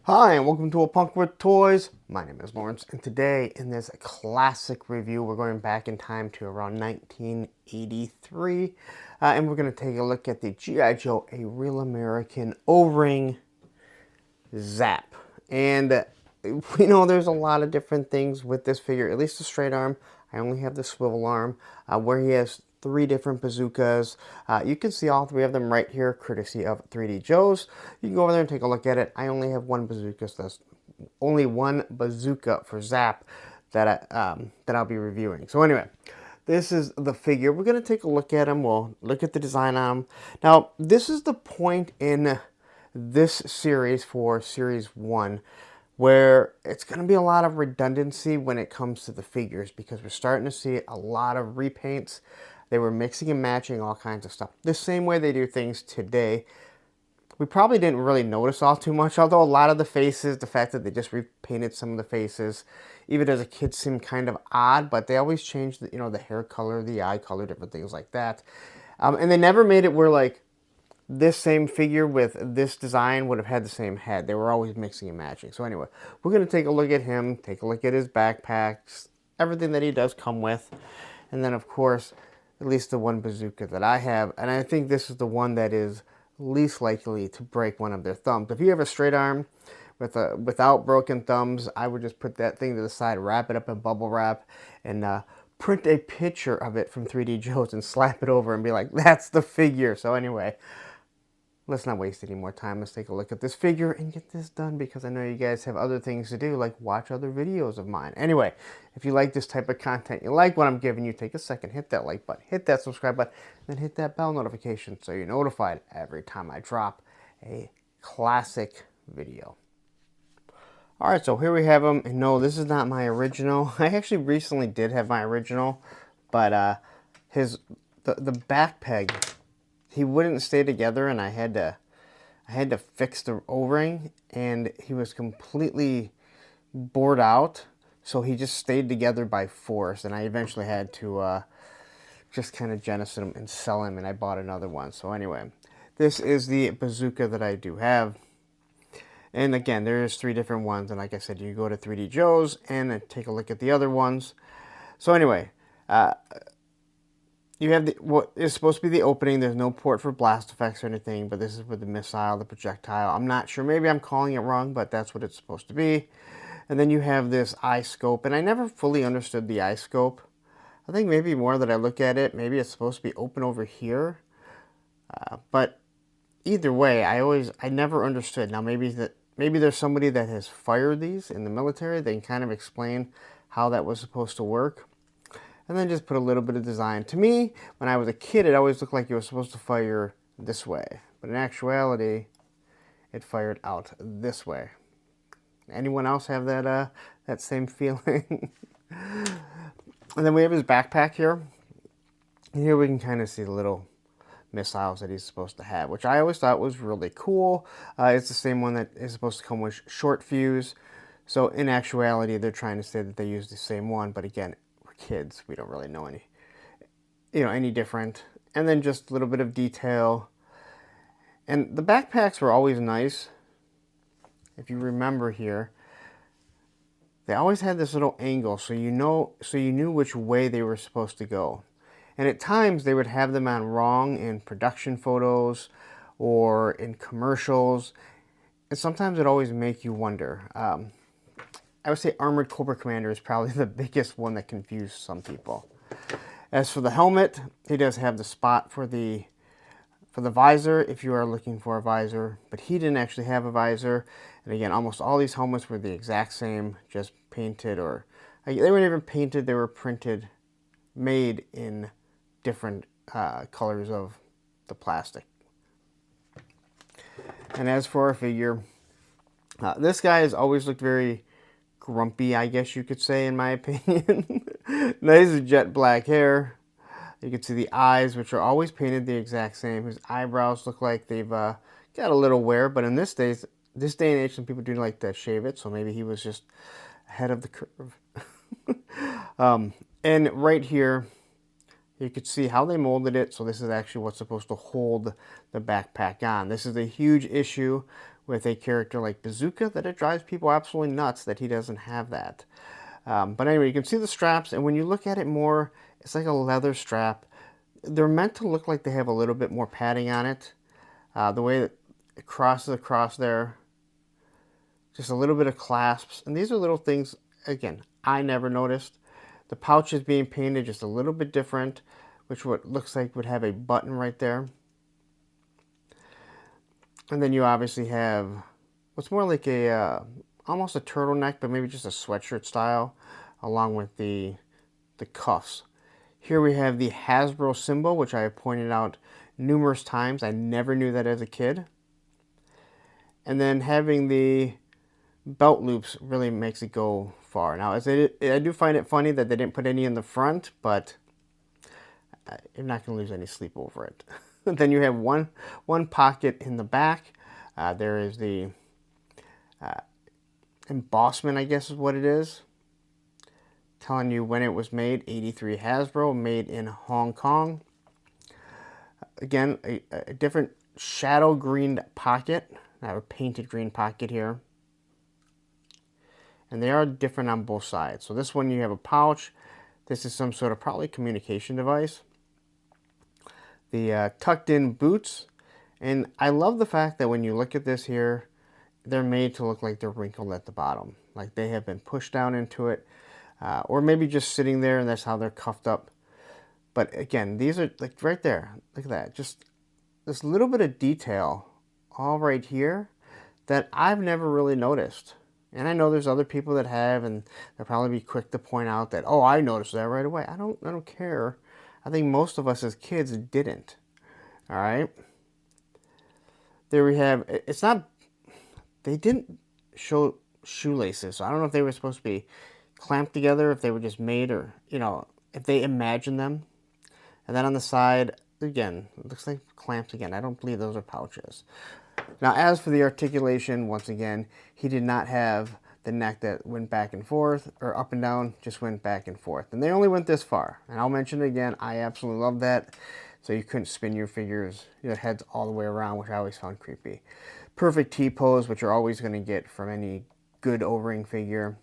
Hi, and welcome to A Punk with Toys. My name is Lawrence, and today in this classic review, we're going back in time to around 1983, and we're going to take a look at the G.I. Joe, A Real American O-Ring Zap. And we know there's a lot of different things with this figure, at least the straight arm. I only have the swivel arm, where he has three different bazookas. You can see all three of them right here, courtesy of 3D Joe's. You can go over there and take a look at it. I only have one bazooka, so that's only one bazooka for Zap that I'll be reviewing. So anyway, this is the figure. We're going to take a look at him. We'll look at the design on him. Now, this is the point in this series for Series 1 where it's going to be a lot of redundancy when it comes to the figures because we're starting to see a lot of repaints. They were mixing and matching all kinds of stuff. The same way they do things today. We probably didn't really notice all too much, although a lot of the faces, the fact that they just repainted some of the faces, even as a kid seemed kind of odd, but they always changed the, the hair color, the eye color, different things like that. And they never made it where like this same figure with this design would have had the same head. They were always mixing and matching. So anyway, we're going to take a look at him, take a look at his backpacks, everything that he does come with. And then, of course, at least the one bazooka that I have. And I think this is the one that is least likely to break one of their thumbs. If you have a straight arm without broken thumbs, I would just put that thing to the side, wrap it up in bubble wrap, and print a picture of it from 3D Joe's and slap it over and be like, that's the figure. So anyway, let's not waste any more time. Let's take a look at this figure and get this done because I know you guys have other things to do, like watch other videos of mine. Anyway, if you like this type of content, you like what I'm giving you, take a second, hit that like button, hit that subscribe button, and then hit that bell notification so you're notified every time I drop a classic video. Alright, so here we have him. And no, this is not my original. I actually recently did have my original, but the back peg, he wouldn't stay together, and I had to fix the O-ring, and he was completely bored out, so he just stayed together by force, and I eventually had to just kind of jettison him and sell him, and I bought another one. So anyway, this is the bazooka that I do have. And again, there's three different ones, and like I said, you go to 3D Joe's and take a look at the other ones. So anyway, you have what is supposed to be the opening. There's no port for blast effects or anything, but this is with the missile, the projectile. I'm not sure. Maybe I'm calling it wrong, but that's what it's supposed to be. And then you have this eye scope, and I never fully understood the eye scope. I think maybe more that I look at it, maybe it's supposed to be open over here. But either way, I never understood. Now maybe there's somebody that has fired these in the military. They can kind of explain how that was supposed to work. And then just put a little bit of design. To me, when I was a kid, it always looked like it was supposed to fire this way. But in actuality, it fired out this way. Anyone else have that same feeling? And then we have his backpack here. And here we can kind of see the little missiles that he's supposed to have, which I always thought was really cool. It's the same one that is supposed to come with short fuse. So in actuality, they're trying to say that they use the same one, but again, we're kids. We don't really know any different. And then just a little bit of detail. And the backpacks were always nice. If you remember here, they always had this little angle, so you knew which way they were supposed to go. And at times, they would have them on wrong in production photos or in commercials. And sometimes it always make you wonder. I would say Armored Cobra Commander is probably the biggest one that confused some people. As for the helmet, he does have the spot for the visor if you are looking for a visor. But he didn't actually have a visor. And again, almost all these helmets were the exact same, just painted or... they weren't even painted, they were printed, made in different colors of the plastic. And as for our figure, this guy has always looked very grumpy, I guess you could say, in my opinion. Nice jet black hair. You can see the eyes, which are always painted the exact same. His eyebrows look like they've got a little wear, but in this day and age, some people do like to shave it, so maybe he was just ahead of the curve. And right here, you could see how they molded it. So this is actually what's supposed to hold the backpack on. This is a huge issue with a character like Bazooka that it drives people absolutely nuts that he doesn't have that. But anyway, you can see the straps, and when you look at it more, it's like a leather strap. They're meant to look like they have a little bit more padding on it. The way that it crosses across there, just a little bit of clasps. And these are little things, again, I never noticed. The pouch is being painted just a little bit different, which what looks like would have a button right there. And then you obviously have what's more like a almost a turtleneck, but maybe just a sweatshirt style, along with the cuffs. Here we have the Hasbro symbol, which I have pointed out numerous times. I never knew that as a kid. And then having the belt loops really makes it go far. Now, I do find it funny that they didn't put any in the front, but you're not going to lose any sleep over it. Then you have one pocket in the back. There is the embossment, I guess is what it is, telling you when it was made. 83 Hasbro, made in Hong Kong. Again, a different shadow green pocket. I have a painted green pocket here. And they are different on both sides. So this one you have a pouch. This is some sort of probably communication device. The tucked in boots. And I love the fact that when you look at this here, they're made to look like they're wrinkled at the bottom. Like they have been pushed down into it. Or maybe just sitting there and that's how they're cuffed up. But again, these are like right there. Look at that. Just this little bit of detail all right here that I've never really noticed. And I know there's other people that have, and they'll probably be quick to point out that, oh, I noticed that right away. I don't care. I think most of us as kids didn't. All right. There we have, it's not, they didn't show shoelaces. So I don't know if they were supposed to be clamped together, if they were just made, or, you know, if they imagined them. And then on the side, again, it looks like clamps again. I don't believe those are pouches. Now, as for the articulation, once again, he did not have the neck that went back and forth, or up and down, just went back and forth. And they only went this far. And I'll mention it again, I absolutely love that. So you couldn't spin your figures, your heads all the way around, which I always found creepy. Perfect T-pose, which you're always going to get from any good O-ring figure.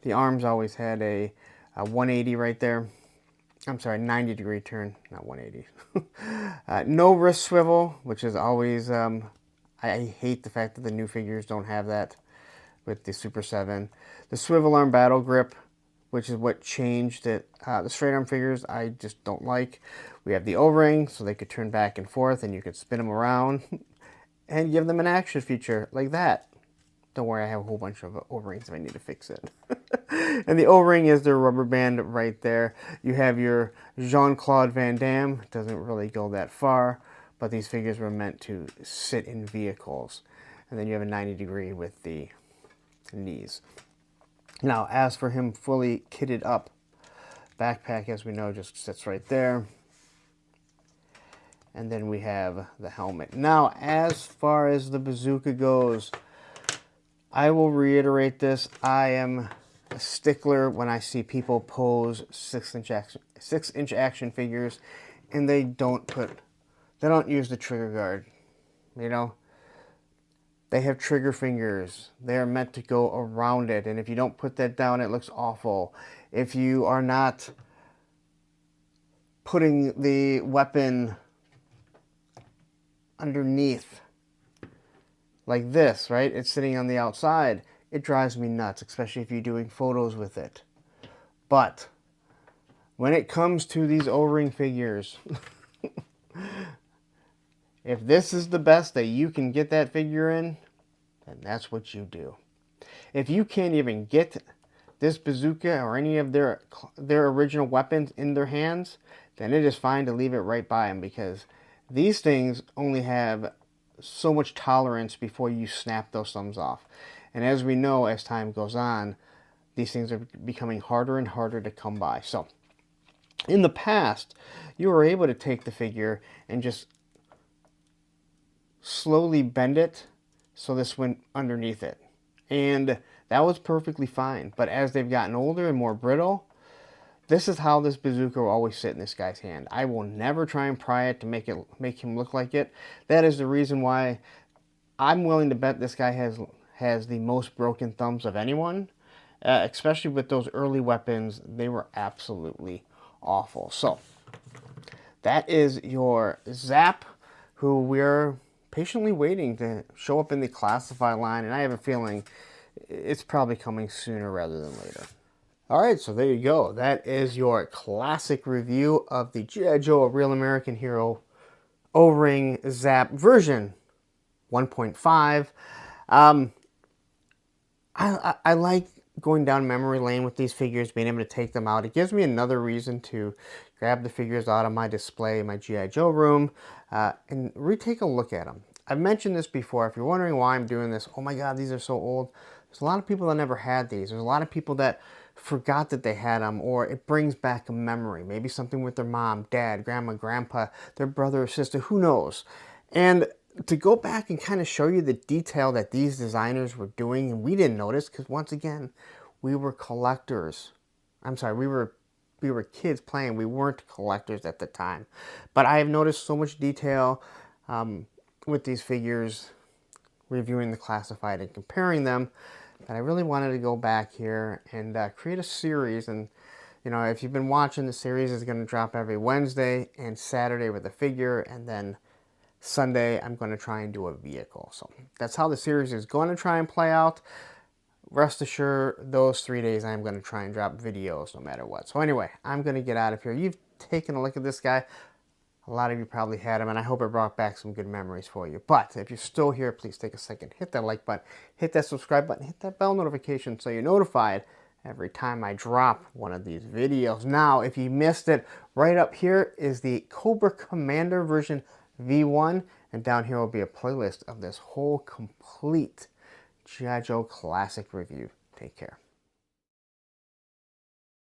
The arms always had a 180 right there. I'm sorry, 90 degree turn, not 180. No wrist swivel, which is always, I hate the fact that the new figures don't have that with the Super 7. The swivel arm battle grip, which is what changed it. The straight arm figures, I just don't like. We have the O-ring, so they could turn back and forth, and you could spin them around and give them an action feature like that. Don't worry, I have a whole bunch of O-rings if I need to fix it. And the O-ring is the rubber band right there. You have your Jean-Claude Van Damme. It doesn't really go that far, but these figures were meant to sit in vehicles. And then you have a 90 degree with the knees. Now, as for him fully kitted up, backpack, as we know, just sits right there. And then we have the helmet. Now, as far as the bazooka goes, I will reiterate this. I am a stickler when I see people pose 6-inch action figures and they don't use the trigger guard. You know, they have trigger fingers. They are meant to go around it, and if you don't put that down, it looks awful. If you are not putting the weapon underneath like this, right? It's sitting on the outside. It drives me nuts, especially if you're doing photos with it. But when it comes to these O-ring figures, if this is the best that you can get that figure in, then that's what you do. If you can't even get this bazooka or any of their original weapons in their hands, then it is fine to leave it right by them, because these things only have so much tolerance before you snap those thumbs off. And as we know, as time goes on, these things are becoming harder and harder to come by. So in the past, you were able to take the figure and just slowly bend it so this went underneath it. And that was perfectly fine. But as they've gotten older and more brittle, this is how this bazooka will always sit in this guy's hand. I will never try and pry it to make him look like it. That is the reason why I'm willing to bet this guy has the most broken thumbs of anyone, especially with those early weapons. They were absolutely awful. So that is your Zap, who we're patiently waiting to show up in the classified line, and I have a feeling it's probably coming sooner rather than later. All right, so there you go. That is your classic review of the G.I. Joe, A Real American Hero O-Ring Zap version 1.5. I like going down memory lane with these figures, being able to take them out. It gives me another reason to grab the figures out of my display in my G.I. Joe room and retake a look at them. I've mentioned this before. If you're wondering why I'm doing this, oh my God, these are so old. There's a lot of people that never had these. There's a lot of people that forgot that they had them, or it brings back a memory. Maybe something with their mom, dad, grandma, grandpa, their brother or sister, who knows? And to go back and kind of show you the detail that these designers were doing, and we didn't notice because once again, we were collectors. I'm sorry, we were kids playing. We weren't collectors at the time. But I have noticed so much detail with these figures, reviewing the classified and comparing them, that I really wanted to go back here and create a series. And you know, if you've been watching, the series is going to drop every Wednesday and Saturday with a figure, and then Sunday I'm going to try and do a vehicle. So that's how the series is going to try and play out. Rest assured, those 3 days I'm going to try and drop videos no matter what. So anyway, I'm going to get out of here. You've taken a look at this guy. A lot of you probably had him, and I hope it brought back some good memories for you. But if you're still here, please take a second, hit that like button, hit that subscribe button, hit that bell notification so you're notified every time I drop one of these videos. Now, if you missed it, right up here is the Cobra Commander version V1, and down here will be a playlist of this whole complete G.I. Joe classic review. Take care.